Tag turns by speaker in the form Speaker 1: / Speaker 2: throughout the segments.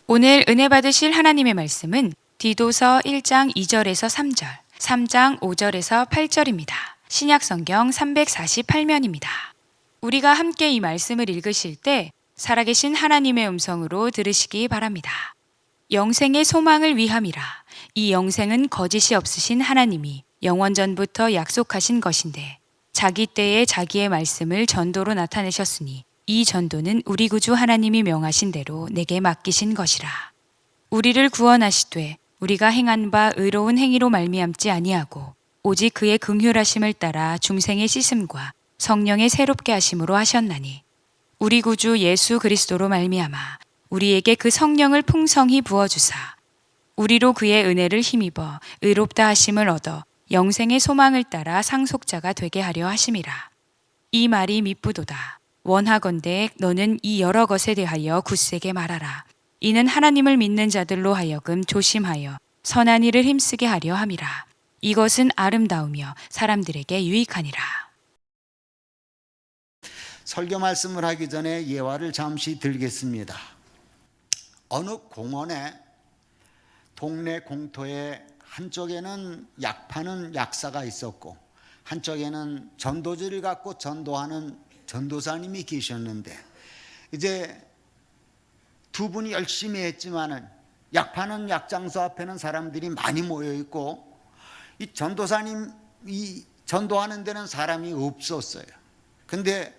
Speaker 1: 오늘 은혜 받으실 하나님의 말씀은 디도서 1장 2절에서 3절, 3장 5절에서 8절입니다. 신약성경 348면입니다. 우리가 함께 이 말씀을 읽으실 때 살아계신 하나님의 음성으로 들으시기 바랍니다. 영생의 소망을 위함이라. 이 영생은 거짓이 없으신 하나님이 영원전부터 약속하신 것인데 자기 때에 자기의 말씀을 전도로 나타내셨으니 이 전도는 우리 구주 하나님이 명하신 대로 내게 맡기신 것이라. 우리를 구원하시되 우리가 행한 바 의로운 행위로 말미암지 아니하고 오직 그의 긍휼하심을 따라 중생의 씻음과 성령의 새롭게 하심으로 하셨나니 우리 구주 예수 그리스도로 말미암아 우리에게 그 성령을 풍성히 부어주사 우리로 그의 은혜를 힘입어 의롭다 하심을 얻어 영생의 소망을 따라 상속자가 되게 하려 하심이라. 이 말이 미쁘도다. 원하건대 너는 이 여러 것에 대하여 굳세게 말하라. 이는 하나님을 믿는 자들로 하여금 조심하여 선한 일을 힘쓰게 하려 함이라. 이것은 아름다우며 사람들에게 유익하니라.
Speaker 2: 설교 말씀을 하기 전에 예화를 잠시 들겠습니다. 어느 공원에 동네 공터에 한쪽에는 약 파는 약사가 있었고 한쪽에는 전도지를 갖고 전도하는 전도사님이 계셨는데 이제 두 분이 열심히 했지만은 약 파는 약장소 앞에는 사람들이 많이 모여 있고 이 전도사님이 전도하는 데는 사람이 없었어요. 근데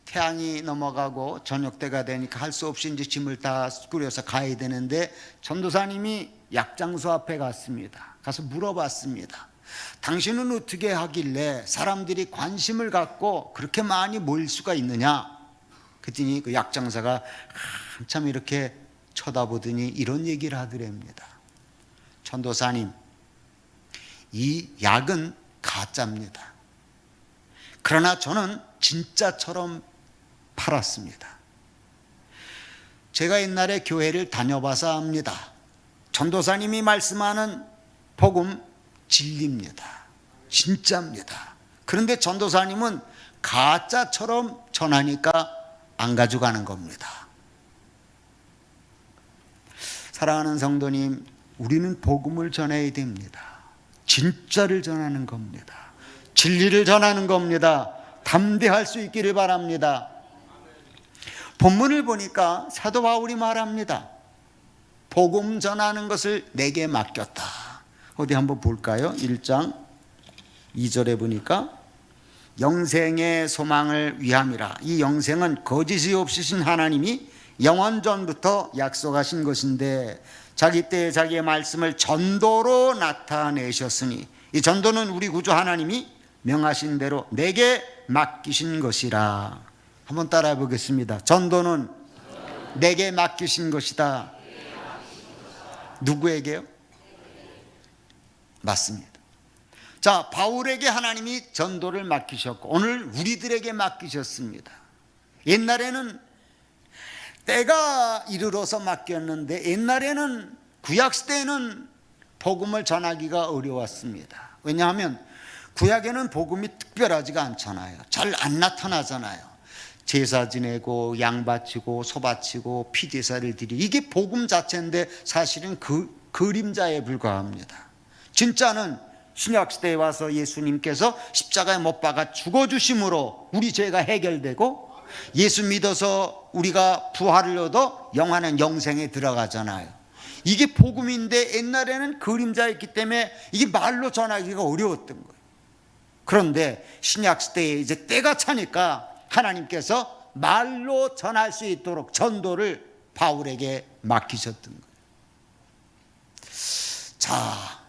Speaker 2: 태양이 넘어가고 저녁 때가 되니까 할 수 없이 이제 짐을 다 꾸려서 가야 되는데 전도사님이 약장소 앞에 갔습니다. 가서 물어봤습니다. 당신은 어떻게 하길래 사람들이 관심을 갖고 그렇게 많이 모일 수가 있느냐? 그랬더니 그 약장사가 한참 이렇게 쳐다보더니 이런 얘기를 하더랍니다. 전도사님, 이 약은 가짜입니다. 그러나 저는 진짜처럼 팔았습니다. 제가 옛날에 교회를 다녀봐서 압니다. 전도사님이 말씀하는 복음 진리입니다. 진짜입니다. 그런데 전도사님은 가짜처럼 전하니까 안 가져가는 겁니다. 사랑하는 성도님, 우리는 복음을 전해야 됩니다. 진짜를 전하는 겁니다. 진리를 전하는 겁니다. 담대할 수 있기를 바랍니다. 본문을 보니까 사도 바울이 말합니다. 복음 전하는 것을 내게 맡겼다. 어디 한번 볼까요? 1장 2절에 보니까 영생의 소망을 위함이라. 이 영생은 거짓이 없으신 하나님이 영원전부터 약속하신 것인데 자기 때에 자기의 말씀을 전도로 나타내셨으니 이 전도는 우리 구주 하나님이 명하신 대로 내게 맡기신 것이라. 한번 따라해 보겠습니다. 전도는 내게 맡기신 것이다. 누구에게요? 맞습니다. 자, 바울에게 하나님이 전도를 맡기셨고 오늘 우리들에게 맡기셨습니다. 옛날에는 때가 이르러서 맡겼는데 옛날에는 구약시대에는 복음을 전하기가 어려웠습니다. 왜냐하면 구약에는 복음이 특별하지가 않잖아요. 잘 안 나타나잖아요. 제사 지내고 양 바치고 소 바치고 피제사를 드리고 이게 복음 자체인데 사실은 그 그림자에 불과합니다. 진짜는 신약시대에 와서 예수님께서 십자가에 못 박아 죽어주심으로 우리 죄가 해결되고 예수 믿어서 우리가 부활을 얻어 영원한 영생에 들어가잖아요. 이게 복음인데 옛날에는 그림자였기 때문에 이게 말로 전하기가 어려웠던 거예요. 그런데 신약시대에 이제 때가 차니까 하나님께서 말로 전할 수 있도록 전도를 바울에게 맡기셨던 거예요. 자,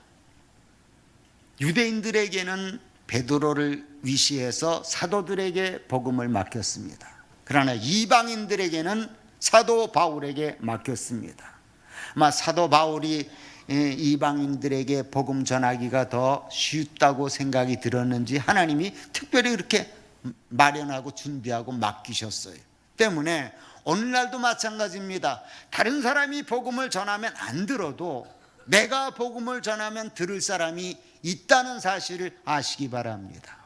Speaker 2: 유대인들에게는 베드로를 위시해서 사도들에게 복음을 맡겼습니다. 그러나 이방인들에게는 사도 바울에게 맡겼습니다. 아마 사도 바울이 이방인들에게 복음 전하기가 더 쉽다고 생각이 들었는지 하나님이 특별히 그렇게 마련하고 준비하고 맡기셨어요. 때문에 오늘날도 마찬가지입니다. 다른 사람이 복음을 전하면 안 들어도 내가 복음을 전하면 들을 사람이 있다는 사실을 아시기 바랍니다.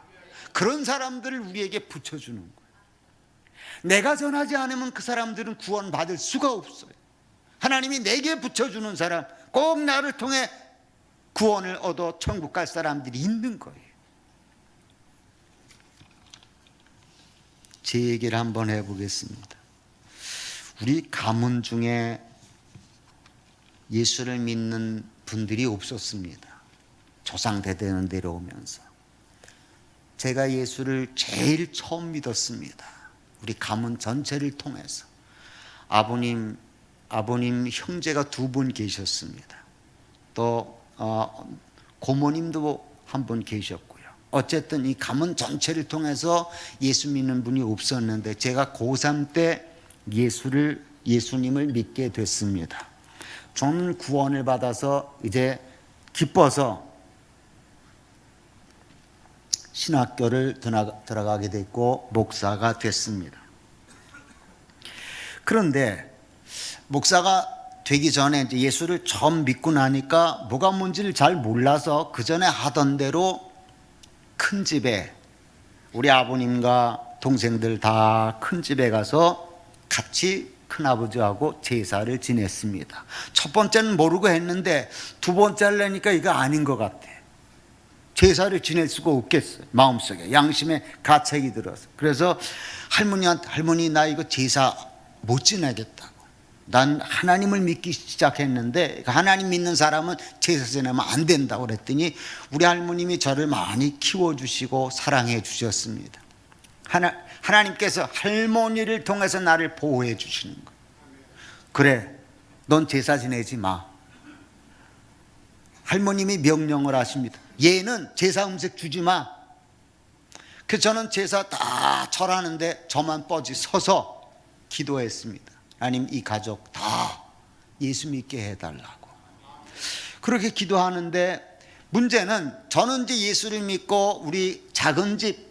Speaker 2: 그런 사람들을 우리에게 붙여주는 거예요. 내가 전하지 않으면 그 사람들은 구원받을 수가 없어요. 하나님이 내게 붙여주는 사람, 꼭 나를 통해 구원을 얻어 천국 갈 사람들이 있는 거예요. 제 얘기를 한번 해보겠습니다. 우리 가문 중에 예수를 믿는 분들이 없었습니다. 조상 대대는 내려오면서 제가 예수를 제일 처음 믿었습니다. 우리 가문 전체를 통해서 아버님 형제가 2분 계셨습니다. 또 고모님도 한 분 계셨고요. 어쨌든 이 가문 전체를 통해서 예수 믿는 분이 없었는데 제가 고3 때 예수님을 믿게 됐습니다. 저는 구원을 받아서 이제 기뻐서 신학교를 들어가게 됐고 목사가 됐습니다. 그런데 목사가 되기 전에 이제 예수를 처음 믿고 나니까 뭐가 뭔지를 잘 몰라서 그 전에 하던 대로 큰 집에 우리 아버님과 동생들 다 큰 집에 가서 같이 큰아버지하고 제사를 지냈습니다. 첫 번째는 모르고 했는데 두 번째 하려니까 이거 아닌 것 같아. 제사를 지낼 수가 없겠어요. 마음속에 양심에 가책이 들어서. 그래서 할머니한테 할머니 나 이거 제사 못 지내겠다고. 난 하나님을 믿기 시작했는데 하나님 믿는 사람은 제사 지내면 안 된다고 그랬더니 우리 할머님이 저를 많이 키워주시고 사랑해 주셨습니다. 하나님께서 할머니를 통해서 나를 보호해 주시는 거예요. 그래, 넌 제사 지내지 마. 할머님이 명령을 하십니다. 얘는 제사 음식 주지 마. 그래서 저는 제사 다 절하는데 저만 뻗이 서서 기도했습니다. 하나님 이 가족 다 예수 믿게 해달라고. 그렇게 기도하는데 문제는 저는 이제 예수를 믿고 우리 작은 집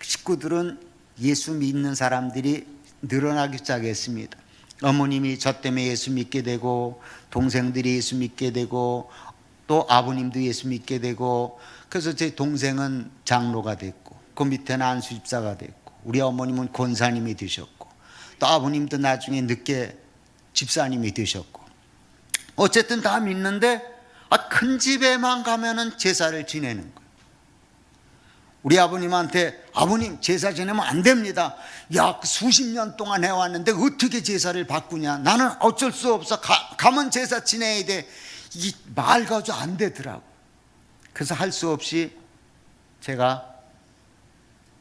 Speaker 2: 식구들은 예수 믿는 사람들이 늘어나기 시작했습니다. 어머님이 저 때문에 예수 믿게 되고 동생들이 예수 믿게 되고 또 아버님도 예수 믿게 되고 그래서 제 동생은 장로가 됐고 그 밑에는 안수집사가 됐고 우리 어머님은 권사님이 되셨고 또 아버님도 나중에 늦게 집사님이 되셨고 어쨌든 다 믿는데 큰 집에만 가면은 제사를 지내는 거예요. 우리 아버님한테 아버님 제사 지내면 안 됩니다. 야, 수십 년 동안 해왔는데 어떻게 제사를 바꾸냐. 나는 어쩔 수 없어. 가면 제사 지내야 돼. 이 말 가지고 안 되더라고. 그래서 할 수 없이 제가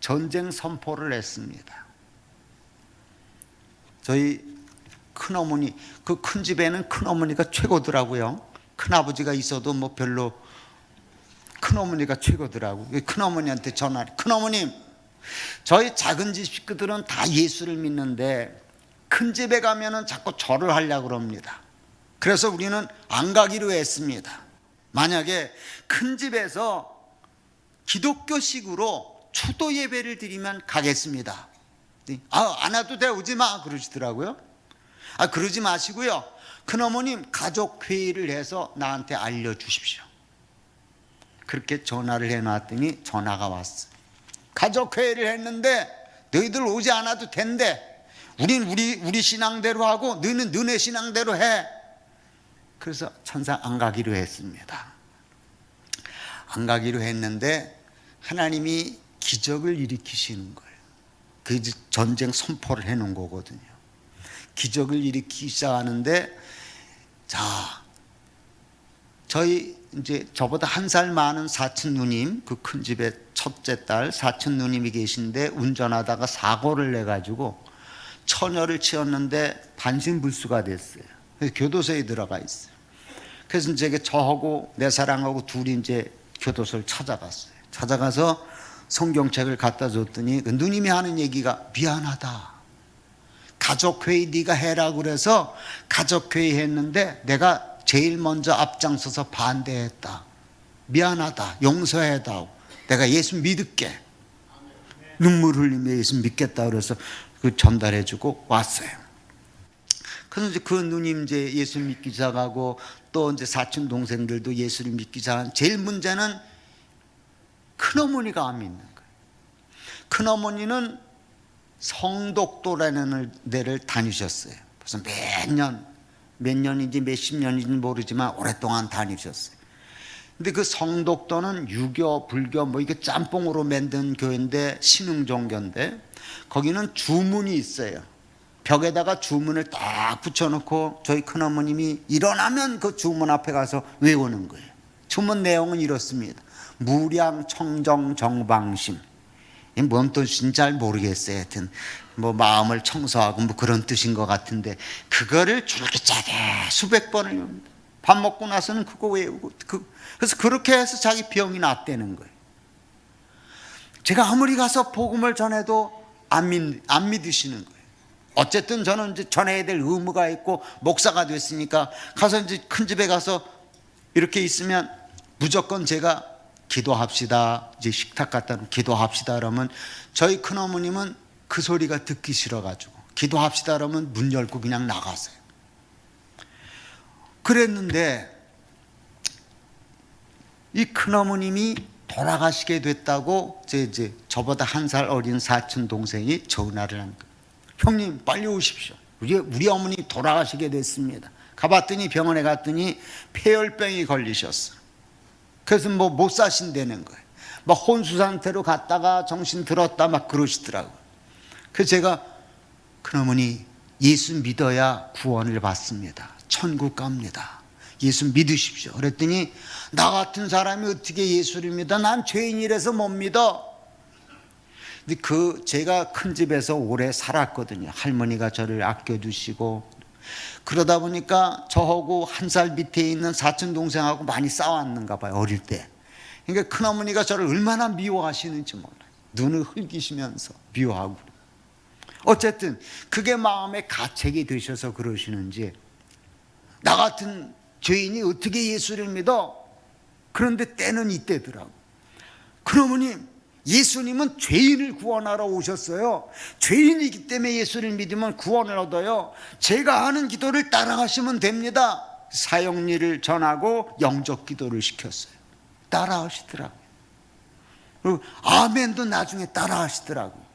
Speaker 2: 전쟁 선포를 했습니다. 저희 큰어머니, 그 큰 집에는 큰어머니가 최고더라고요. 큰아버지가 있어도 뭐 별로 큰어머니가 최고더라고. 큰어머니한테 전화를, 큰어머님 저희 작은 집 식구들은 다 예수를 믿는데 큰 집에 가면은 자꾸 절을 하려고 그럽니다. 그래서 우리는 안 가기로 했습니다. 만약에 큰 집에서 기독교식으로 추도 예배를 드리면 가겠습니다. 안 와도 돼, 오지 마 그러시더라고요. 그러지 마시고요, 큰어머님 가족 회의를 해서 나한테 알려주십시오. 그렇게 전화를 해놨더니 전화가 왔어요. 가족 회의를 했는데 너희들 오지 않아도 된대. 우린 우리 신앙대로 하고 너는 너네 신앙대로 해. 그래서 천사 안 가기로 했습니다. 안 가기로 했는데 하나님이 기적을 일으키시는 거예요. 그 전쟁 선포를 해놓은 거거든요. 기적을 일으키기 시작하는데, 자, 저희 이제 저보다 한 살 많은 사촌 누님, 그 큰 집의 첫째 딸 사촌 누님이 계신데 운전하다가 사고를 내가지고 처녀를 치었는데 반신불수가 됐어요. 그래서 교도소에 들어가 있어요. 그래서 이제 저하고 내 사랑하고 둘이 이제 교도소를 찾아갔어요. 찾아가서 성경책을 갖다 줬더니 그 누님이 하는 얘기가 미안하다. 가족회의 네가 해라고 그래서 가족회의 했는데 내가 제일 먼저 앞장서서 반대했다. 미안하다. 용서해다오. 내가 예수 믿을게. 눈물 흘리며 예수 믿겠다 그래서 그 전달해주고 왔어요. 그래서 이제 그 누님 이제 예수 믿기 시작하고 또 이제 사촌 동생들도 예수를 믿기 시작한. 제일 문제는 큰어머니가 안 믿는 거예요. 큰어머니는 성덕도라는 데를 다니셨어요. 그래서 매년 몇 년인지 몇십 년인지 모르지만 오랫동안 다니셨어요. 근데 그 성독도는 유교, 불교 뭐 이게 짬뽕으로 만든 교회인데 신흥종교인데 거기는 주문이 있어요. 벽에다가 주문을 딱 붙여놓고 저희 큰어머님이 일어나면 그 주문 앞에 가서 외우는 거예요. 주문 내용은 이렇습니다. 무량 청정 정방심. 뭔 뜻인지 잘 모르겠어요. 하여튼 뭐 마음을 청소하고 뭐 그런 뜻인 것 같은데 그거를 줄기차게 수백 번을 외웁니다. 밥 먹고 나서는 그거 외우고 그래서 그렇게 해서 자기 병이 낫다는 거예요. 제가 아무리 가서 복음을 전해도 안 믿으시는 거예요. 어쨌든 저는 이제 전해야 될 의무가 있고 목사가 됐으니까 가서 이제 큰 집에 가서 이렇게 있으면 무조건 제가 기도합시다. 이제 식탁 갖다 놓고 기도합시다 그러면 저희 큰어머님은 그 소리가 듣기 싫어가지고 기도합시다 그러면 문 열고 그냥 나가세요. 그랬는데 이 큰어머님이 돌아가시게 됐다고 이제 저보다 한 살 어린 사촌 동생이 전화를 한 거예요. 형님 빨리 오십시오. 우리 어머니 돌아가시게 됐습니다. 가봤더니 병원에 갔더니 폐혈병이 걸리셨어. 그래서 뭐 못 사신다는 거예요. 막 혼수 상태로 갔다가 정신 들었다 막 그러시더라고요. 그래서 제가 큰어머니 예수 믿어야 구원을 받습니다. 천국 갑니다. 예수 믿으십시오. 그랬더니 나 같은 사람이 어떻게 예수를 믿어? 난 죄인이라서 못 믿어. 근데 제가 큰 집에서 오래 살았거든요. 할머니가 저를 아껴주시고 그러다 보니까 저하고 한 살 밑에 있는 사촌 동생하고 많이 싸웠는가 봐요. 어릴 때. 그러니까 큰어머니가 저를 얼마나 미워하시는지 몰라요. 눈을 흘기시면서 미워하고. 어쨌든 그게 마음에 가책이 되셔서 그러시는지 나 같은 죄인이 어떻게 예수를 믿어? 그런데 때는 이때더라고. 그러면 예수님은 죄인을 구원하러 오셨어요. 죄인이기 때문에 예수를 믿으면 구원을 얻어요. 제가 하는 기도를 따라하시면 됩니다. 사형리를 전하고 영적 기도를 시켰어요. 따라하시더라고요. 그리고 아멘도 나중에 따라하시더라고요.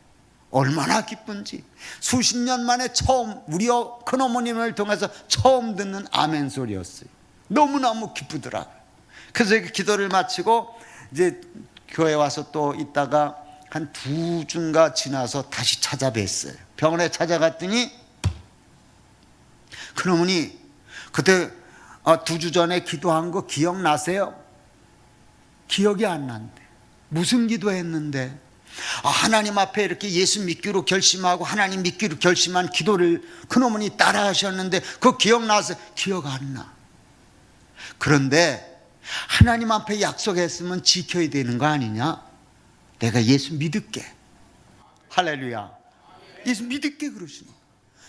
Speaker 2: 얼마나 기쁜지. 수십 년 만에 처음 우리 큰어머님을 통해서 처음 듣는 아멘 소리였어요. 너무너무 기쁘더라고요. 그래서 기도를 마치고 이제 교회 와서 또 있다가 한 2주인가 지나서 다시 찾아뵀어요. 병원에 찾아갔더니 큰어머니 그때 2주 전에 기도한 거 기억나세요? 기억이 안 난대. 무슨 기도했는데? 하나님 앞에 이렇게 예수 믿기로 결심하고 하나님 믿기로 결심한 기도를 큰어머니 따라 하셨는데 그거 기억나서 기억 안 나. 그런데 하나님 앞에 약속했으면 지켜야 되는 거 아니냐? 내가 예수 믿을게. 할렐루야. 예수 믿을게 그러시는 거예요.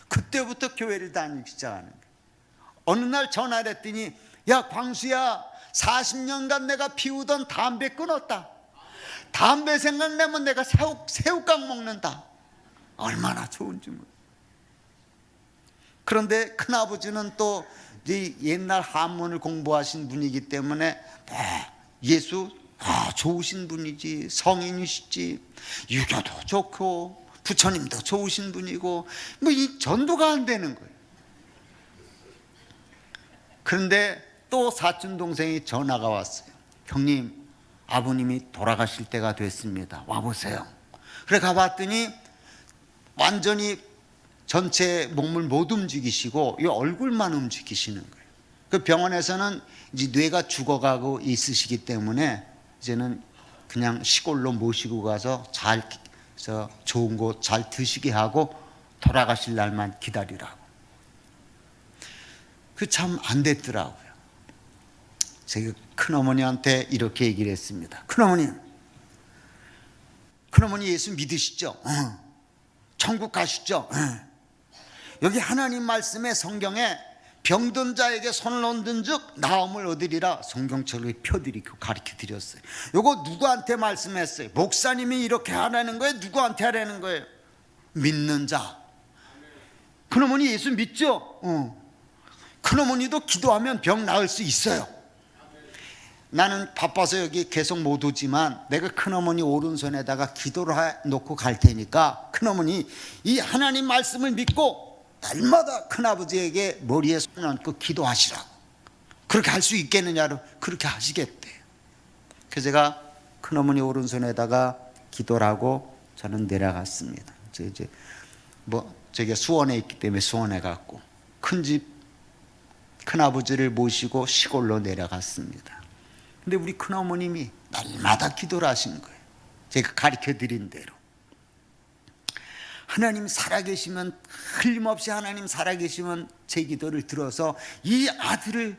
Speaker 2: 그때부터 교회를 다니기 시작하는 거예요. 어느 날 전화를 했더니 야 광수야 40년간 내가 피우던 담배 끊었다. 담배 생각나면 내가 새우깡 먹는다. 얼마나 좋은지 몰라요. 그런데 큰아버지는 또 옛날 한문을 공부하신 분이기 때문에 예수 좋으신 분이지, 성인이시지, 유교도 좋고 부처님도 좋으신 분이고 뭐 이 전도가 안 되는 거예요. 그런데 또 사촌 동생이 전화가 왔어요. 형님, 아버님이 돌아가실 때가 됐습니다. 와보세요. 그래 가봤더니 완전히 전체 몸을 못 움직이시고 이 얼굴만 움직이시는 거예요. 그 병원에서는 이제 뇌가 죽어가고 있으시기 때문에 이제는 그냥 시골로 모시고 가서 잘 좋은 곳 잘 드시게 하고 돌아가실 날만 기다리라고. 그 참 안 됐더라고요. 제가 큰어머니한테 이렇게 얘기를 했습니다. 큰어머니 예수 믿으시죠? 천국 가시죠? 여기 하나님 말씀에 성경에 병든 자에게 손을 얹은 즉 나음을 얻으리라 성경책을 펴드리고 가르쳐 드렸어요. 이거 누구한테 말씀했어요? 목사님이 이렇게 하라는 거예요? 누구한테 하라는 거예요? 믿는 자. 큰어머니 예수 믿죠? 큰어머니도 기도하면 병 나을 수 있어요. 나는 바빠서 여기 계속 못 오지만 내가 큰어머니 오른손에다가 기도를 놓고 갈 테니까 큰어머니 이 하나님 말씀을 믿고 날마다 큰아버지에게 머리에 손 얹고 기도하시라고. 그렇게 할 수 있겠느냐로 그렇게 하시겠대요. 그래서 제가 큰어머니 오른손에다가 기도를 하고 저는 내려갔습니다. 이제 저게 수원에 있기 때문에 수원에 갔고, 큰집 큰아버지를 모시고 시골로 내려갔습니다. 근데 우리 큰어머님이 날마다 기도를 하신 거예요. 제가 가르쳐 드린 대로. 하나님 살아계시면, 흘림없이 하나님 살아계시면 제 기도를 들어서 이 아들을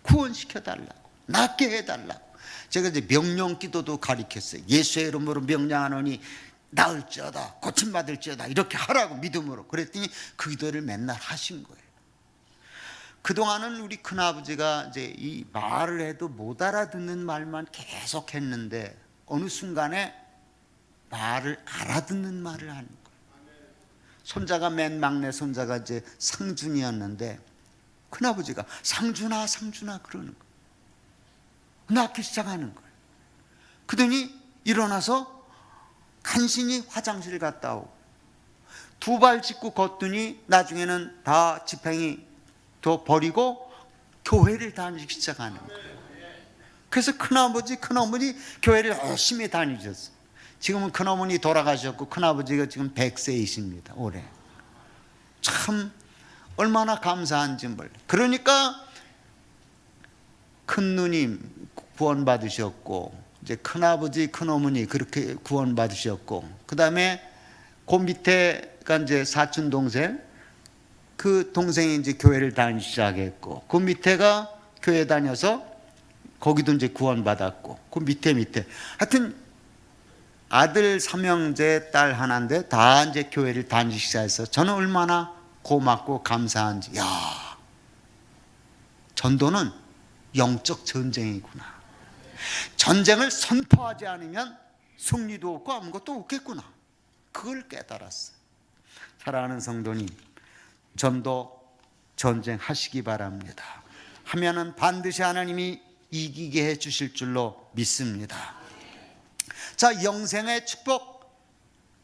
Speaker 2: 구원시켜 달라고, 낫게 해달라고. 제가 이제 명령 기도도 가르쳤어요. 예수의 이름으로 명령하노니 나을지어다, 고침받을지어다, 이렇게 하라고 믿음으로. 그랬더니 그 기도를 맨날 하신 거예요. 그동안은 우리 큰아버지가 이제 이 말을 해도 못 알아듣는 말만 계속 했는데 어느 순간에 말을 알아듣는 말을 하는 거예요. 손자가 맨 막내 손자가 이제 상준이었는데 큰아버지가 상준아 상준아 그러는 거예요. 낳기 시작하는 거예요. 그러더니 일어나서 간신히 화장실 갔다 오고, 두 발 짚고 걷더니 나중에는 다 지팡이 더 버리고 교회를 다니기 시작하는 거예요. 그래서 큰아버지 큰어머니 교회를 열심히 다니셨어요. 지금은 큰어머니 돌아가셨고 큰아버지가 지금 100세이십니다 올해. 참 얼마나 감사한지 몰라요. 그러니까 큰누님 구원받으셨고, 이제 큰아버지 큰어머니 그렇게 구원받으셨고, 그 다음에 그 밑에가 이제 사촌 동생, 그 동생이 이제 교회를 다니기 시작했고, 그 밑에가 교회 다녀서 거기도 이제 구원받았고, 그 밑에 하여튼 아들 삼형제 딸 하나인데 다 이제 교회를 다니기 시작해서 저는 얼마나 고맙고 감사한지. 야, 전도는 영적 전쟁이구나. 전쟁을 선포하지 않으면 승리도 없고 아무것도 없겠구나. 그걸 깨달았어요. 사랑하는 성도님, 전도 전쟁하시기 바랍니다. 하면은 반드시 하나님이 이기게 해 주실 줄로 믿습니다. 자, 영생의 축복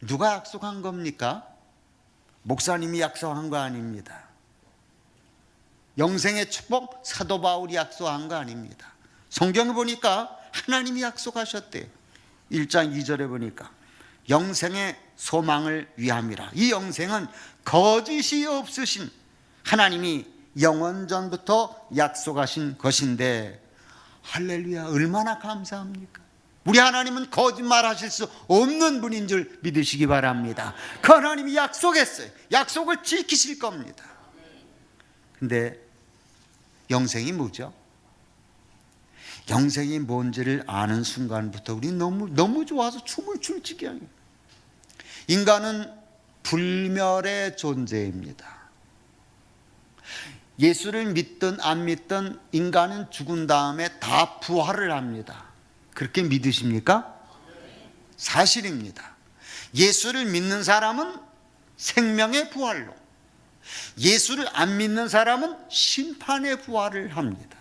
Speaker 2: 누가 약속한 겁니까? 목사님이 약속한 거 아닙니다. 영생의 축복 사도 바울이 약속한 거 아닙니다. 성경에 보니까 하나님이 약속하셨대요. 1장 2절에 보니까 영생의 소망을 위함이라. 이 영생은 거짓이 없으신 하나님이 영원 전부터 약속하신 것인데, 할렐루야, 얼마나 감사합니까? 우리 하나님은 거짓말하실 수 없는 분인 줄 믿으시기 바랍니다. 그 하나님이 약속했어요. 약속을 지키실 겁니다. 근데 영생이 뭐죠? 영생이 뭔지를 아는 순간부터 우리 너무 좋아서 춤을 출 지경이에요. 인간은 불멸의 존재입니다. 예수를 믿든 안 믿든 인간은 죽은 다음에 다 부활을 합니다. 그렇게 믿으십니까? 사실입니다. 예수를 믿는 사람은 생명의 부활로, 예수를 안 믿는 사람은 심판의 부활을 합니다.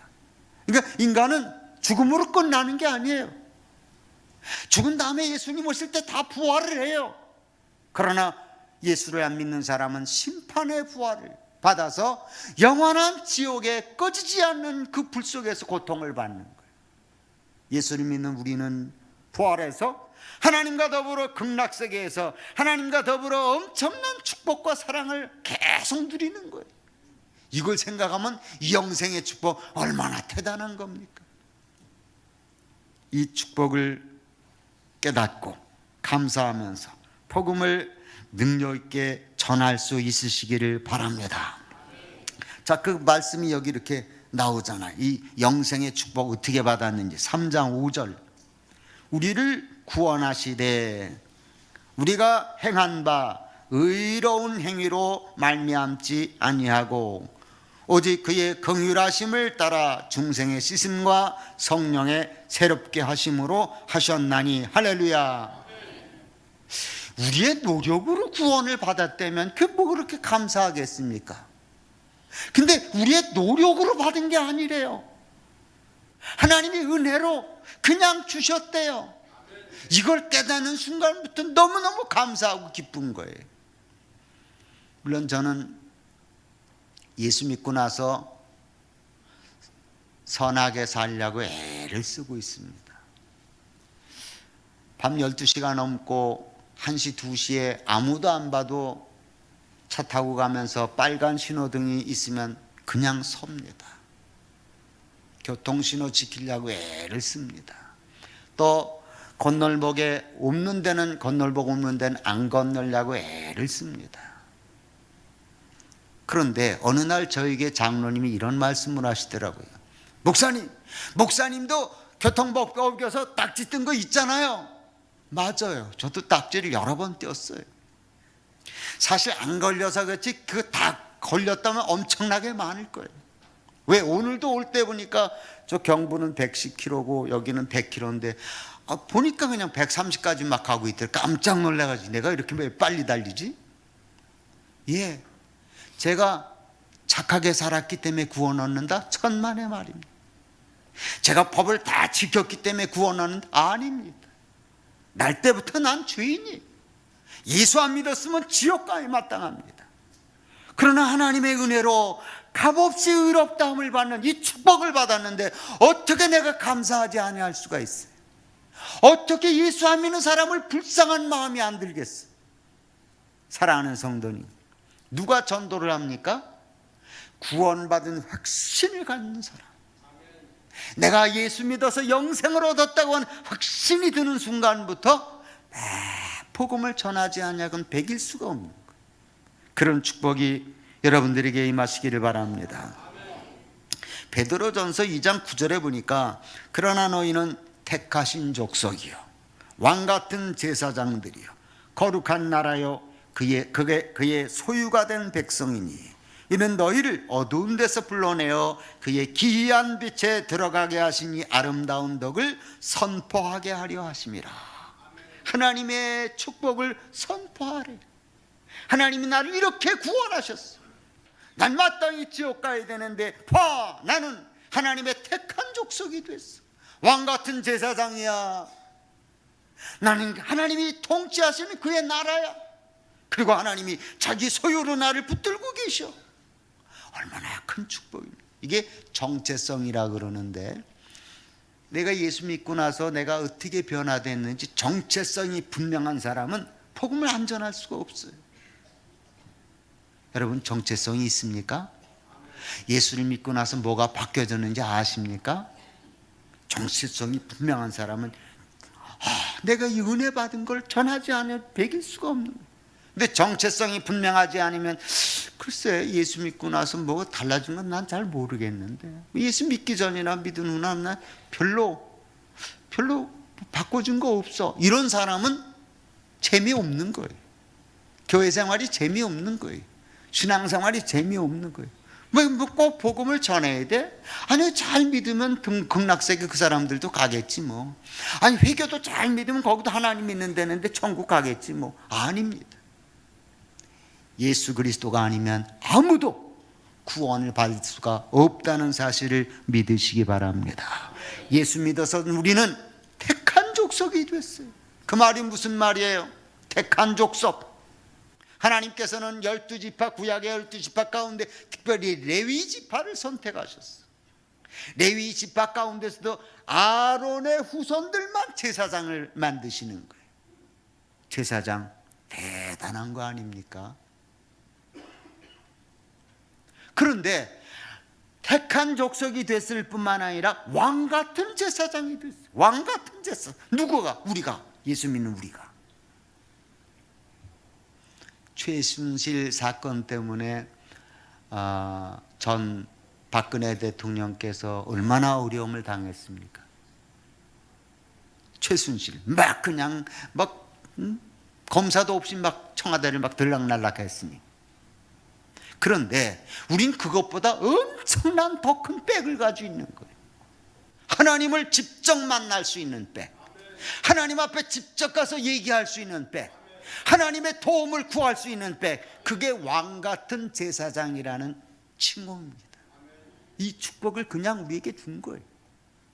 Speaker 2: 그러니까 인간은 죽음으로 끝나는 게 아니에요. 죽은 다음에 예수님 오실 때 다 부활을 해요. 그러나 예수를 안 믿는 사람은 심판의 부활을 받아서 영원한 지옥에 꺼지지 않는 그 불 속에서 고통을 받는 거예요. 예수를 믿는 우리는 부활해서 하나님과 더불어 극락세계에서 하나님과 더불어 엄청난 축복과 사랑을 계속 누리는 거예요. 이걸 생각하면 이 영생의 축복 얼마나 대단한 겁니까? 이 축복을 깨닫고 감사하면서 복음을 능력 있게 전할 수 있으시기를 바랍니다. 자, 그 말씀이 여기 이렇게 나오잖아요. 이 영생의 축복 어떻게 받았는지 3장 5절. 우리를 구원하시되 우리가 행한 바 의로운 행위로 말미암지 아니하고 오직 그의 긍휼하심을 따라 중생의 씻음과 성령의 새롭게 하심으로 하셨나니. 할렐루야. 우리의 노력으로 구원을 받았다면 그게 뭐 그렇게 감사하겠습니까? 근데 우리의 노력으로 받은 게 아니래요. 하나님이 은혜로 그냥 주셨대요. 이걸 깨닫는 순간부터 너무너무 감사하고 기쁜 거예요. 물론 저는 예수 믿고 나서 선하게 살려고 애를 쓰고 있습니다. 밤 12시가 넘고 1시, 2시에 아무도 안 봐도 차 타고 가면서 빨간 신호등이 있으면 그냥 섭니다. 교통신호 지키려고 애를 씁니다. 또 건널목에 없는 데는 건널목 없는 데는 안 건너려고 애를 씁니다. 그런데 어느 날 저에게 장로님이 이런 말씀을 하시더라고요. 목사님도 교통법 어겨서 딱지 뜬 거 있잖아요. 맞아요. 저도 딱지를 여러 번 띄었어요. 사실 안 걸려서 그렇지 그거 다 걸렸다면 엄청나게 많을 거예요. 왜? 오늘도 올 때 보니까 저 경부는 110km고 여기는 100km인데 보니까 그냥 130까지 막 가고 있더라. 깜짝 놀라가지고 내가 이렇게 왜 빨리 달리지? 예, 제가 착하게 살았기 때문에 구원 얻는다? 천만의 말입니다. 제가 법을 다 지켰기 때문에 구원 얻는다? 아닙니다. 날 때부터 난 죄인이 예수 안 믿었으면 지옥가에 마땅합니다. 그러나 하나님의 은혜로 값없이 의롭다함을 받는 이 축복을 받았는데 어떻게 내가 감사하지 아니할 수가 있어요? 어떻게 예수 안 믿는 사람을 불쌍한 마음이 안 들겠어요? 사랑하는 성도님, 누가 전도를 합니까? 구원받은 확신을 갖는 사람, 내가 예수 믿어서 영생을 얻었다고 하는 확신이 드는 순간부터 복음을 전하지 않냐고는 배길 수가 없는 거예요. 그런 축복이 여러분들에게 임하시기를 바랍니다. 베드로전서 2장 9절에 보니까 그러나 너희는 택하신 족속이요 왕같은 제사장들이요 거룩한 나라요 그의 소유가 된 백성이니 이는 너희를 어두운 데서 불러내어 그의 기이한 빛에 들어가게 하시니 아름다운 덕을 선포하게 하려 하심이라. 하나님의 축복을 선포하래. 하나님이 나를 이렇게 구원하셨어. 난 마땅히 지옥 가야 되는데 봐, 나는 하나님의 택한 족속이 됐어. 왕같은 제사장이야. 나는 하나님이 통치하시는 그의 나라야. 그리고 하나님이 자기 소유로 나를 붙들고 계셔. 얼마나 큰 축복입니다. 이게 정체성이라 그러는데, 내가 예수 믿고 나서 내가 어떻게 변화됐는지 정체성이 분명한 사람은 복음을 안 전할 수가 없어요. 여러분, 정체성이 있습니까? 예수를 믿고 나서 뭐가 바뀌어졌는지 아십니까? 정체성이 분명한 사람은 내가 이 은혜 받은 걸 전하지 않으면 배길 수가 없는 거예요. 근데 정체성이 분명하지 않으면 글쎄 예수 믿고 나서 뭐가 달라진 건 난 잘 모르겠는데, 예수 믿기 전이나 믿은 후나 난 별로 바꿔준 거 없어. 이런 사람은 재미없는 거예요. 교회 생활이 재미없는 거예요. 신앙생활이 재미없는 거예요. 뭐 꼭 복음을 전해야 돼? 아니, 잘 믿으면 극락세계 그 사람들도 가겠지 뭐. 아니, 회교도 잘 믿으면 거기도 하나님 있는 데는데 천국 가겠지 뭐. 아닙니다. 예수 그리스도가 아니면 아무도 구원을 받을 수가 없다는 사실을 믿으시기 바랍니다. 예수 믿어서 우리는 택한 족속이 됐어요. 그 말이 무슨 말이에요? 택한 족속. 하나님께서는 12지파, 구약의 12지파 가운데 특별히 레위 지파를 선택하셨어요. 레위 지파 가운데서도 아론의 후손들만 제사장을 만드시는 거예요. 제사장 대단한 거 아닙니까? 그런데 택한 족속이 됐을 뿐만 아니라 왕같은 제사장이 됐어요. 왕같은 제사장. 누구가? 우리가. 예수 믿는 우리가. 최순실 사건 때문에 전 박근혜 대통령께서 얼마나 어려움을 당했습니까? 최순실 그냥 검사도 없이 청와대를 들락날락했으니. 그런데 우린 그것보다 엄청난 더 큰 백을 가지고 있는 거예요. 하나님을 직접 만날 수 있는 백, 하나님 앞에 직접 가서 얘기할 수 있는 백, 하나님의 도움을 구할 수 있는 백, 그게 왕같은 제사장이라는 칭호입니다. 이 축복을 그냥 우리에게 준 거예요.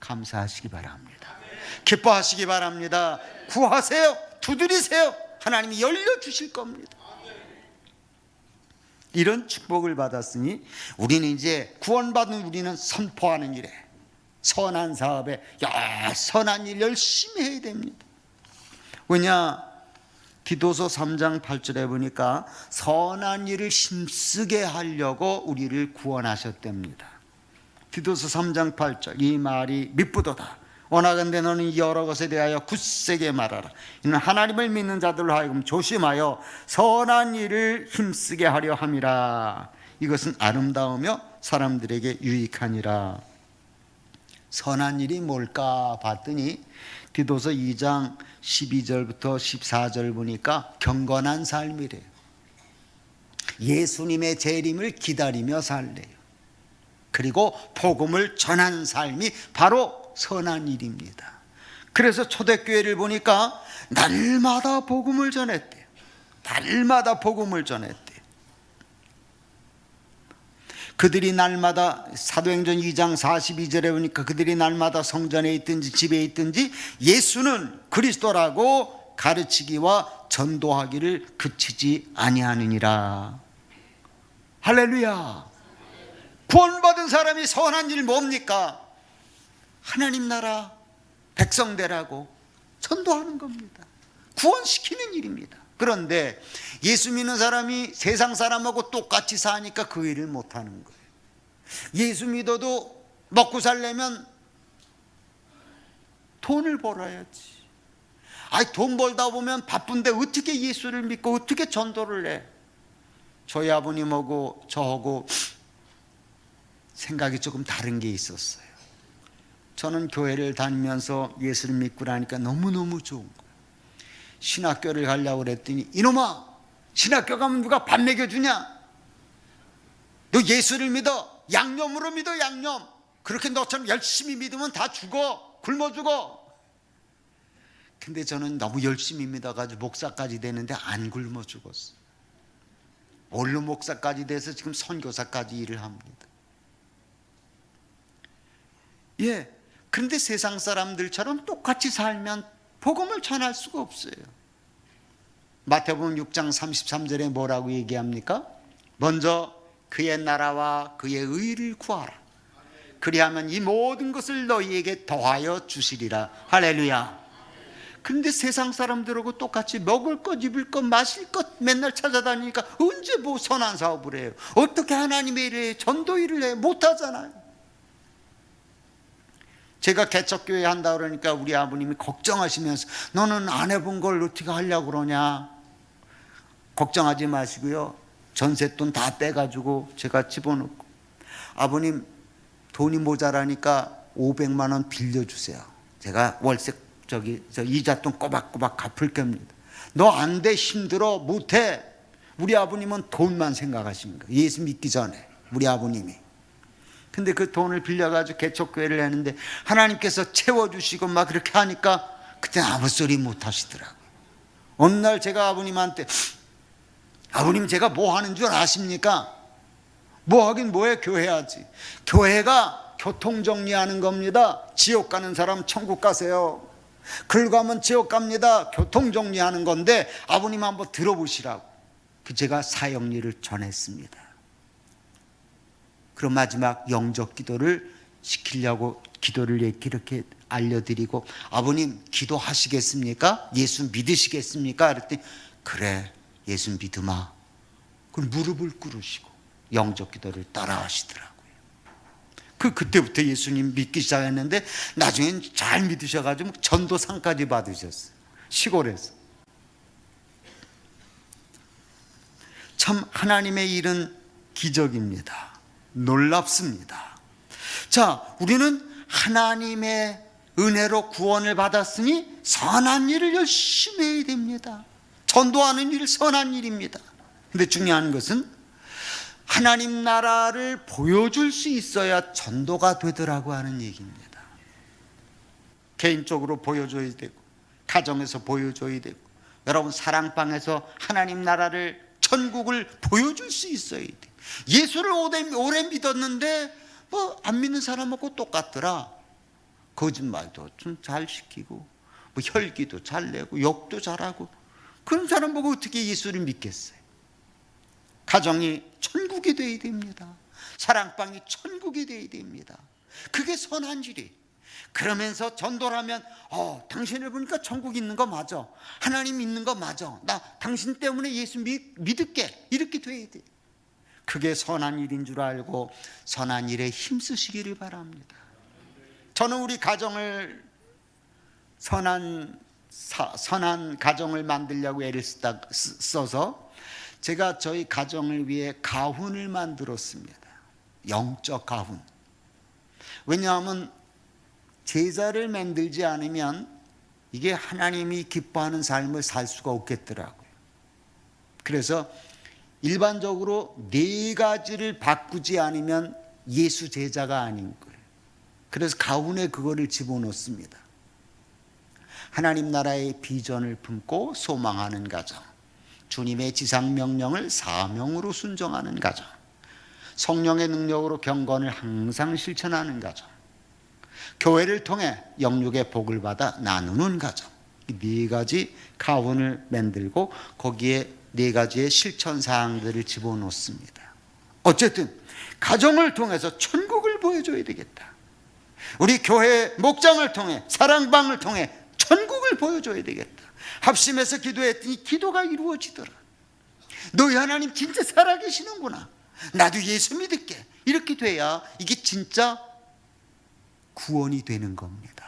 Speaker 2: 감사하시기 바랍니다. 기뻐하시기 바랍니다. 구하세요. 두드리세요. 하나님이 열려주실 겁니다. 이런 축복을 받았으니 우리는 이제 구원받은 우리는 선포하는 일에, 선한 사업에, 선한 일 열심히 해야 됩니다. 왜냐? 디도서 3장 8절에 보니까 선한 일을 힘쓰게 하려고 우리를 구원하셨답니다. 디도서 3장 8절, 이 말이 미쁘도다. 원하건대 너는 여러 것에 대하여 굳세게 말하라. 이는 하나님을 믿는 자들로 하여금 조심하여 선한 일을 힘쓰게 하려 함이라. 이것은 아름다우며 사람들에게 유익하니라. 선한 일이 뭘까 봤더니 디도서 2장 12절부터 14절 보니까 경건한 삶이래요. 예수님의 재림을 기다리며 살래요. 그리고 복음을 전하는 삶이 바로 선한 일입니다. 그래서 초대교회를 보니까 날마다 복음을 전했대요. 날마다 복음을 전했대요. 그들이 날마다, 사도행전 2장 42절에 보니까 그들이 날마다 성전에 있든지 집에 있든지 예수는 그리스도라고 가르치기와 전도하기를 그치지 아니하느니라. 할렐루야. 구원받은 사람이 선한 일 뭡니까? 하나님 나라 백성 되라고 전도하는 겁니다. 구원시키는 일입니다. 그런데 예수 믿는 사람이 세상 사람하고 똑같이 사니까 그 일을 못하는 거예요. 예수 믿어도 먹고 살려면 돈을 벌어야지. 돈 벌다 보면 바쁜데 어떻게 예수를 믿고 어떻게 전도를 해? 저희 아버님하고 저하고 생각이 조금 다른 게 있었어요. 저는 교회를 다니면서 예수를 믿고 나니까 너무너무 좋은 거예요. 신학교를 가려고 그랬더니 이놈아, 신학교 가면 누가 밥 먹여주냐? 너 예수를 믿어. 양념으로 믿어, 양념. 그렇게 너처럼 열심히 믿으면 다 죽어. 굶어 죽어. 근데 저는 너무 열심히 믿어가지고 목사까지 되는데 안 굶어 죽었어. 원로 목사까지 돼서 지금 선교사까지 일을 합니다. 예. 그런데 세상 사람들처럼 똑같이 살면 복음을 전할 수가 없어요. 마태복음 6장 33절에 뭐라고 얘기합니까? 먼저 그의 나라와 그의 의를 구하라. 그리하면 이 모든 것을 너희에게 더하여 주시리라. 할렐루야. 그런데 세상 사람들하고 똑같이 먹을 것, 입을 것, 마실 것 맨날 찾아다니니까 언제 뭐 선한 사업을 해요? 어떻게 하나님의 일을 해? 전도 일을 해? 못하잖아요. 제가 개척교회 한다 그러니까 우리 아버님이 걱정하시면서 너는 안 해본 걸 어떻게 하려고 그러냐? 걱정하지 마시고요. 전셋돈 다 빼가지고 제가 집어넣고, 아버님 돈이 모자라니까 500만 원 빌려주세요. 제가 월세 저 이자돈 꼬박꼬박 갚을 겁니다. 너 안 돼, 힘들어, 못해. 우리 아버님은 돈만 생각하십니다. 예수 믿기 전에 우리 아버님이. 근데 그 돈을 빌려가지고 개척교회를 했는데 하나님께서 채워주시고 막 그렇게 하니까 그때 아무 소리 못 하시더라고요. 어느 날 제가 아버님한테, 아버님 제가 뭐 하는 줄 아십니까? 뭐 하긴 뭐해, 교회 하지. 교회가 교통정리하는 겁니다. 지옥 가는 사람 천국 가세요. 긁어가면 지옥 갑니다. 교통정리하는 건데 아버님 한번 들어보시라고. 제가 사역일을 전했습니다. 그럼 마지막 영적 기도를 시키려고 기도를 이렇게 알려드리고, 아버님 기도하시겠습니까? 예수 믿으시겠습니까? 그랬더니 그래, 예수 믿으마. 그럼 무릎을 꿇으시고 영적 기도를 따라 하시더라고요. 그때부터 예수님 믿기 시작했는데 나중엔 잘 믿으셔가지고 전도상까지 받으셨어요. 시골에서. 참 하나님의 일은 기적입니다. 놀랍습니다. 자, 우리는 하나님의 은혜로 구원을 받았으니 선한 일을 열심히 해야 됩니다. 전도하는 일 선한 일입니다. 근데 중요한 것은 하나님 나라를 보여줄 수 있어야 전도가 되더라고 하는 얘기입니다. 개인적으로 보여줘야 되고, 가정에서 보여줘야 되고, 여러분 사랑방에서 하나님 나라를, 천국을 보여줄 수 있어야 돼. 예수를 오래 믿었는데 뭐 안 믿는 사람하고 똑같더라. 거짓말도 좀 잘 시키고, 뭐 혈기도 잘 내고, 욕도 잘하고, 그런 사람 보고 어떻게 예수를 믿겠어요? 가정이 천국이 되어야 됩니다. 사랑방이 천국이 되어야 됩니다. 그게 선한 일이. 그러면서 전도를 하면 당신을 보니까 천국 있는 거 맞아, 하나님 있는 거 맞아, 나 당신 때문에 예수 믿을게, 이렇게 돼야 돼. 그게 선한 일인 줄 알고 선한 일에 힘쓰시기를 바랍니다. 저는 우리 가정을 선한 가정을 만들려고 애를 써서 제가 저희 가정을 위해 가훈을 만들었습니다. 영적 가훈. 왜냐하면 제자를 만들지 않으면 이게 하나님이 기뻐하는 삶을 살 수가 없겠더라고요. 그래서 일반적으로 4가지를 바꾸지 않으면 예수 제자가 아닌 거예요. 그래서 가훈에 그거를 집어넣습니다. 하나님 나라의 비전을 품고 소망하는 가정, 주님의 지상명령을 사명으로 순종하는 가정, 성령의 능력으로 경건을 항상 실천하는 가정, 교회를 통해 영육의 복을 받아 나누는 가정. 이 4가지 가훈을 만들고 거기에 4가지의 실천 사항들을 집어넣습니다. 어쨌든 가정을 통해서 천국을 보여줘야 되겠다. 우리 교회 목장을 통해, 사랑방을 통해 천국을 보여줘야 되겠다. 합심해서 기도했더니 기도가 이루어지더라. 너희 하나님 진짜 살아계시는구나, 나도 예수 믿을게. 이렇게 돼야 이게 진짜 구원이 되는 겁니다.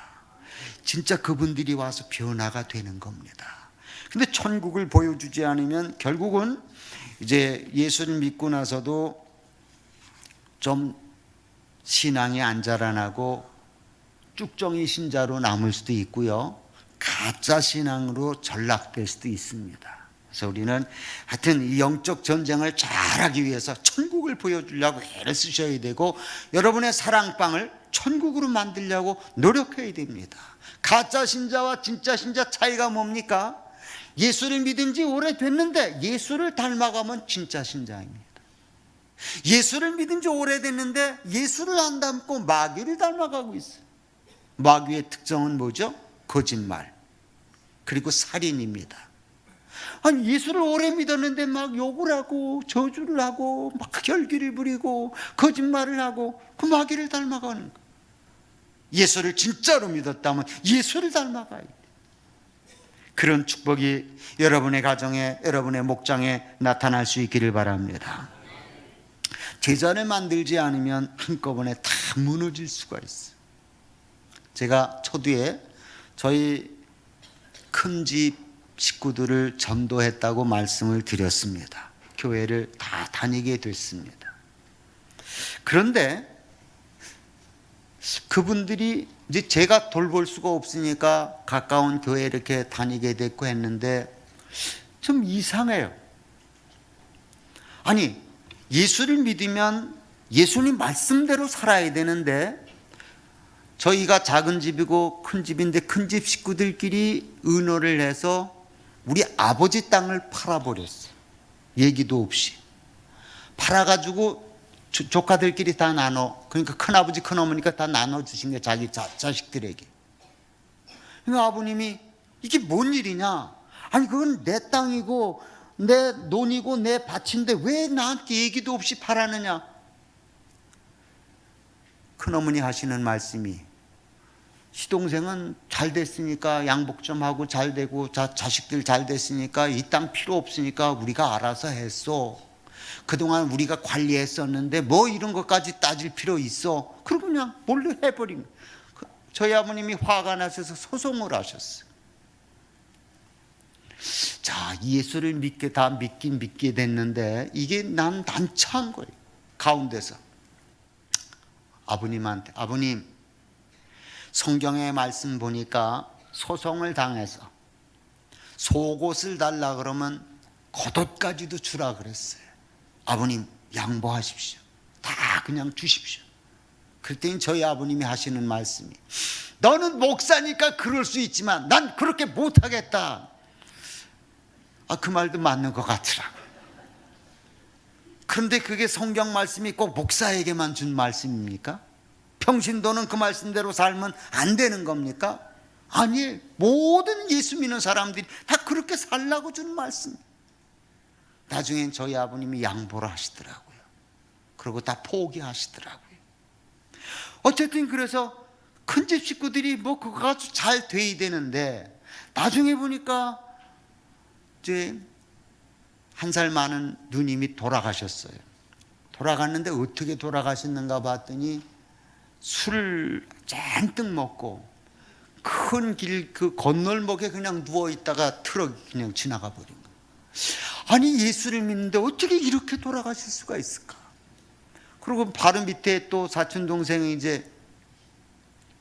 Speaker 2: 진짜 그분들이 와서 변화가 되는 겁니다. 근데 천국을 보여주지 않으면 결국은 이제 예수를 믿고 나서도 좀 신앙이 안 자라나고 쭉정이 신자로 남을 수도 있고요, 가짜 신앙으로 전락될 수도 있습니다. 그래서 우리는 하여튼 이 영적 전쟁을 잘하기 위해서 천국을 보여주려고 애를 쓰셔야 되고, 여러분의 사랑방을 천국으로 만들려고 노력해야 됩니다. 가짜 신자와 진짜 신자 차이가 뭡니까? 예수를 믿은 지 오래됐는데 예수를 닮아가면 진짜 신자입니다. 예수를 믿은 지 오래됐는데 예수를 안 닮고 마귀를 닮아가고 있어요. 마귀의 특성은 뭐죠? 거짓말, 그리고 살인입니다. 아니, 예수를 오래 믿었는데 막 욕을 하고 저주를 하고 막 혈기를 부리고 거짓말을 하고 그 마귀를 닮아가는 거예요. 예수를 진짜로 믿었다면 예수를 닮아가야 돼요. 그런 축복이 여러분의 가정에, 여러분의 목장에 나타날 수 있기를 바랍니다. 제자를 만들지 않으면 한꺼번에 다 무너질 수가 있어요. 제가 초두에 저희 큰 집 식구들을 전도했다고 말씀을 드렸습니다. 교회를 다 다니게 됐습니다. 그런데 그분들이 이제 제가 돌볼 수가 없으니까 가까운 교회에 이렇게 다니게 됐고 했는데 좀 이상해요. 아니, 예수를 믿으면 예수님 말씀대로 살아야 되는데 저희가 작은 집이고 큰 집인데 큰 집 식구들끼리 의논을 해서 우리 아버지 땅을 팔아버렸어요. 얘기도 없이 팔아가지고 조카들끼리 다 나눠, 그러니까 큰아버지 큰어머니가 다 나눠주신 거예요, 자기 자식들에게. 그러니까 아버님이 이게 뭔 일이냐, 아니 그건 내 땅이고 내 논이고 내 밭인데 왜 나한테 얘기도 없이 팔았느냐. 큰어머니 하시는 말씀이, 시동생은 잘 됐으니까 양복 좀 하고 잘 되고 자식들 잘 됐으니까 이 땅 필요 없으니까 우리가 알아서 했어. 그동안 우리가 관리했었는데 뭐 이런 것까지 따질 필요 있어. 그러고 그냥 몰래 해버린 거예요. 저희 아버님이 화가 나셔서 소송을 하셨어요. 자, 예수를 믿게 됐는데 이게 난 난처한 거예요. 가운데서 아버님한테, 아버님 성경의 말씀 보니까 소송을 당해서 속옷을 달라 그러면 겉옷까지도 주라 그랬어요. 아버님 양보하십시오. 다 그냥 주십시오. 그랬더니 저희 아버님이 하시는 말씀이, 너는 목사니까 그럴 수 있지만 난 그렇게 못하겠다. 그 말도 맞는 것 같더라고요. 그런데 그게 성경 말씀이 꼭 목사에게만 준 말씀입니까? 평신도는 그 말씀대로 살면 안 되는 겁니까? 아니, 모든 예수 믿는 사람들이 다 그렇게 살라고 준 말씀. 나중엔 저희 아버님이 양보를 하시더라고요. 그리고 다 포기하시더라고요. 어쨌든 그래서 큰 집 식구들이 뭐 그거 아주 잘 돼야 되는데, 나중에 보니까 이제 한 살 많은 누님이 돌아가셨어요. 돌아갔는데 어떻게 돌아가셨는가 봤더니 술을 잔뜩 먹고 큰 길 그 건널목에 그냥 누워 있다가 트럭이 그냥 지나가 버린 거예요. 아니, 예수를 믿는데 어떻게 이렇게 돌아가실 수가 있을까? 그리고 바로 밑에 또 사촌 동생이 이제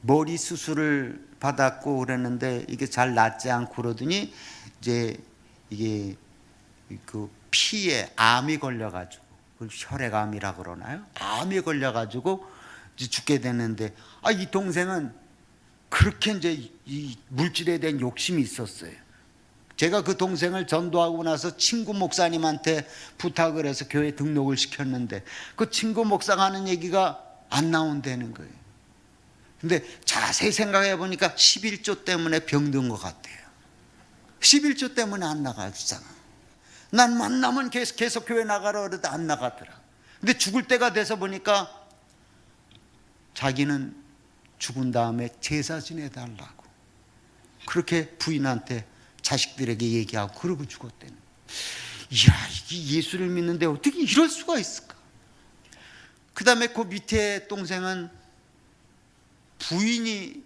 Speaker 2: 머리 수술을 받았고 그랬는데 이게 잘 낫지 않고 그러더니 이제 이게 그 피에 암이 걸려가지고, 혈액암이라 그러나요? 암이 걸려가지고 이제 죽게 됐는데, 이 동생은 그렇게 이제 이 물질에 대한 욕심이 있었어요. 제가 그 동생을 전도하고 나서 친구 목사님한테 부탁을 해서 교회 등록을 시켰는데, 그 친구 목사가 하는 얘기가 안 나온다는 거예요. 근데 자세히 생각해 보니까 11조 때문에 병든 것 같아요. 11조 때문에 안 나가주잖아. 난 만나면 계속 교회 나가라 그래도 안 나가더라. 근데 죽을 때가 돼서 보니까 자기는 죽은 다음에 제사 지내달라고 그렇게 부인한테 자식들에게 얘기하고 그러고 죽었대는. 이야, 이게 예수를 믿는데 어떻게 이럴 수가 있을까? 그 다음에 그 밑에 동생은 부인이,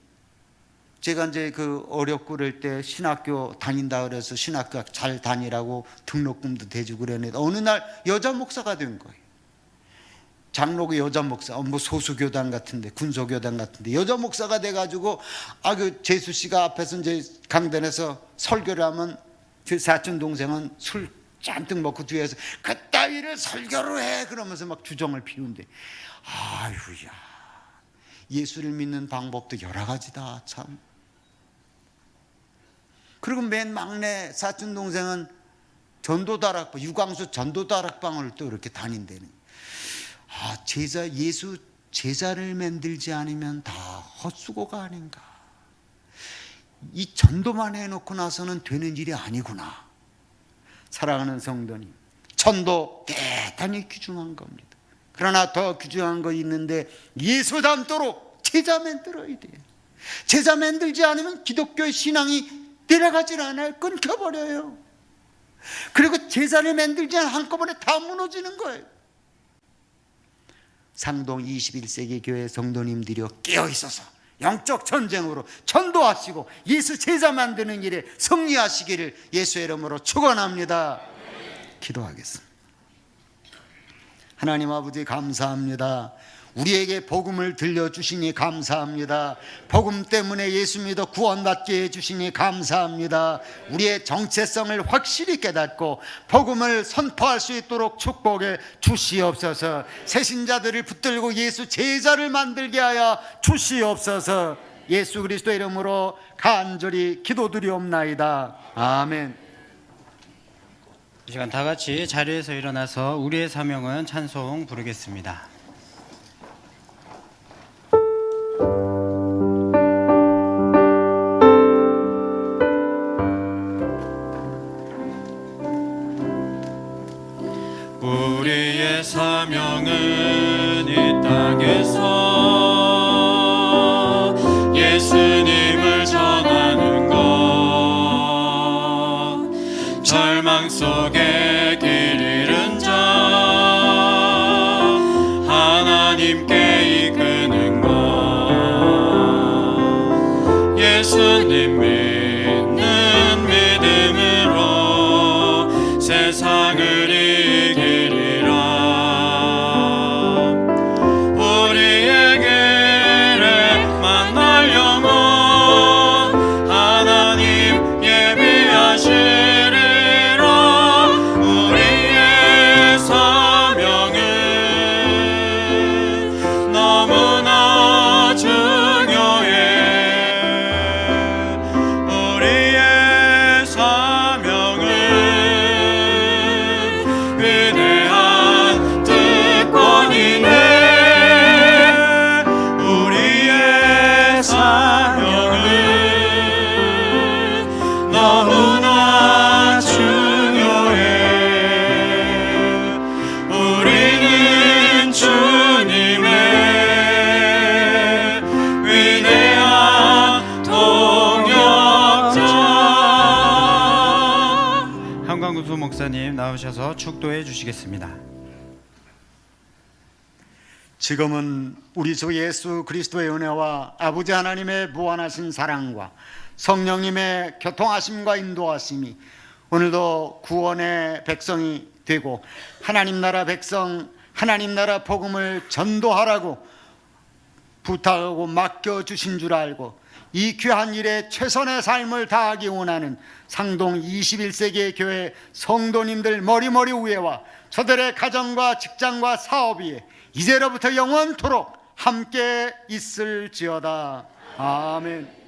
Speaker 2: 제가 이제 그 어렵고 그럴 때 신학교 다닌다 그래서 신학교 잘 다니라고 등록금도 대주고 그랬는데, 어느 날 여자 목사가 된 거예요. 장로교 여자 목사, 뭐 소수교단 같은데, 군소교단 같은데 여자 목사가 돼가지고, 그 재수 씨가 앞에서 이제 강단에서 설교를 하면 그 사촌 동생은 술 잔뜩 먹고 뒤에서 그따위를 설교를 해 그러면서 막 주정을 피운대. 아유야, 예수를 믿는 방법도 여러 가지다 참. 그리고 맨 막내 사촌 동생은 전도다락방, 유광수 전도다락방을 또 이렇게 다닌다는. 예수 제자를 만들지 않으면 다 헛수고가 아닌가. 이 전도만 해놓고 나서는 되는 일이 아니구나. 사랑하는 성도님, 전도 대단히 귀중한 겁니다. 그러나 더 귀중한 거 있는데, 예수 닮도록 제자 만들어야 돼요. 제자 만들지 않으면 기독교의 신앙이 내려가질 않아요. 끊겨버려요. 그리고 제자를 만들지 않으면 한꺼번에 다 무너지는 거예요. 상동 21세기 교회 성도님들이여, 깨어있어서 영적 전쟁으로 전도하시고 예수 제자 만드는 일에 승리하시기를 예수의 이름으로 축원합니다. 기도하겠습니다. 하나님 아버지, 감사합니다. 우리에게 복음을 들려주시니 감사합니다. 복음 때문에 예수 믿어 구원받게 해주시니 감사합니다. 우리의 정체성을 확실히 깨닫고 복음을 선포할 수 있도록 축복해 주시옵소서. 새신자들을 붙들고 예수 제자를 만들게 하여 주시옵소서. 예수 그리스도 이름으로 간절히 기도드리옵나이다. 아멘.
Speaker 3: 이 시간 다 같이 자리에서 일어나서 우리의 사명은 찬송 부르겠습니다.
Speaker 4: 우리의 사명은 이 땅에서 예수님을 전하는 것, 절망 속에 길 잃은 자 하나님께 이끄는 것, 예수님 믿는 믿음으로 세상을 이기리라. 우리의 길에 만날 영혼 하나님 예비하시리라. 우리의 사명은 너무나 중요해.
Speaker 3: 목사님 나오셔서 축도해 주시겠습니다.
Speaker 2: 지금은 우리 주 예수 그리스도의 은혜와 아버지 하나님의 무한하신 사랑과 성령님의 교통하심과 인도하심이 오늘도 구원의 백성이 되고 하나님 나라 백성, 하나님 나라 복음을 전도하라고 부탁하고 맡겨주신 줄 알고 이 귀한 일에 최선의 삶을 다하기 원하는 상동 21세기의 교회 성도님들 머리머리 위에와 저들의 가정과 직장과 사업 위에 이제로부터 영원토록 함께 있을지어다. 아멘.